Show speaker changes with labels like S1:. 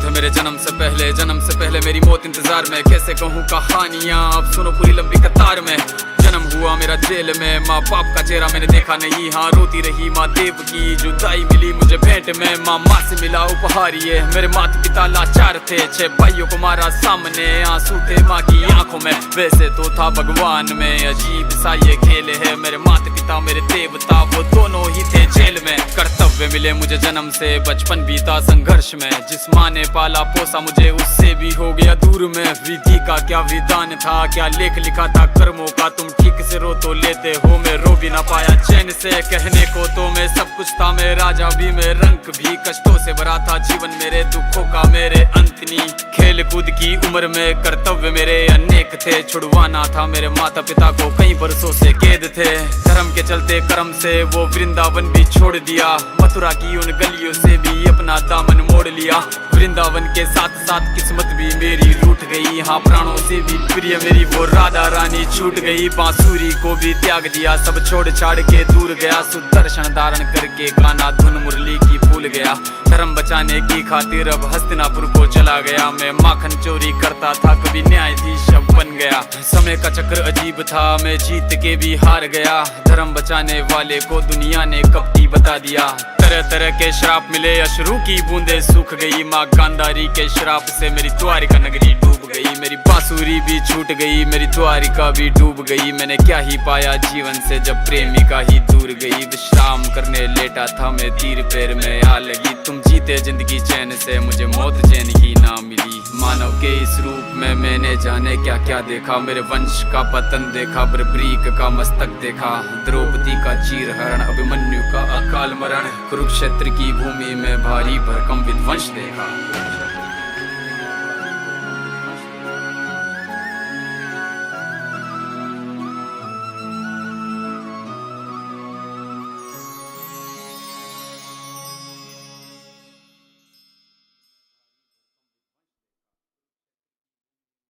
S1: है मेरे जन्म से पहले मेरी मौत इंतजार में। कैसे कहूँ कहानियाँ, अब सुनो पूरी लंबी कतार में। जन्म हुआ मेरा जेल में, माँ बाप का चेहरा मैंने देखा नहीं। हाँ रोती रही माँ देव की, जुदाई मिली मुझे भेंट में। माँ से मिला उपहार ये, मेरे माता पिता लाचार थे। 6 भाइयों को मारा सामने, आंसू थे माँ की आंखों में। वैसे तो था भगवान में, अजीब सा ये खेल है। मेरे माता पिता मेरे देवता, वो दोनों ही थे जेल में। कर्तव्य मिले मुझे जन्म से, बचपन बीता संघर्ष में। जिस माँ ने पाला पोसा मुझे, उससे भी हो गया दूर में। विधि का क्या विधान था, क्या लेख लिखा था कर्मों का। तुम ठीक से रो तो लेते हो, मैं रो भी ना पाया चैन से। कहने को तो मैं सब कुछ था, मैं राजा भी, मैं रंक भी। कष्टों से भरा था जीवन मेरे, दुखों का मेरे अंत नहीं। खेल कूद की उम्र में कर्तव्य मेरे अनेक थे। छुड़वाना था मेरे माता पिता को, कई बरसों से कैद थे। धर्म के चलते कर्म से वो वृंदावन भी छोड़ दिया। मथुरा की उन गलियों से भी अपना दामन मोड़ लिया। वृंदावन के साथ साथ किस्मत भी मेरी रूठ गई। हाँ प्राणों से भी प्रिय मेरी वो राधा रानी छूट गई। बांसुरी को भी त्याग दिया, सब छोड़ छाड़ के दूर गया। सुदर्शन धारण करके गाना धुन मुरली की भूल गया। धर्म बचाने की खातिर अब हस्तिनापुर को चला गया। मैं माखन चोरी करता था, कभी न्यायाधीश अब बन गया। समय का चक्र अजीब था, मैं जीत के भी हार गया। धर्म बचाने वाले को दुनिया ने कपटी बता दिया। तरह तरह के श्राप मिले, अश्रु की बूंदे सूख गई। माँ गांधारी के श्राप से मेरी द्वारिका नगरी डूब गई। मेरी बांसुरी भी छूट गई, मेरी द्वारिका भी डूब गई। मैंने क्या ही पाया जीवन से, जब प्रेमिका ही दूर गई। विश्राम करने लेटा था मैं, तीर पैर में आ लगी। तुम जीते जिंदगी चैन से, मुझे मौत चैन ही ना मिली। मानव के इस रूप में मैंने जाने क्या क्या देखा। मेरे वंश का पतन देखा, बर्बरीक का मस्तक देखा। द्रौपदी का चीरहरण, अभिमन्यु का अकाल मरण। कुरुक्षेत्र की भूमि में भारी भरकम विध्वंस देखा।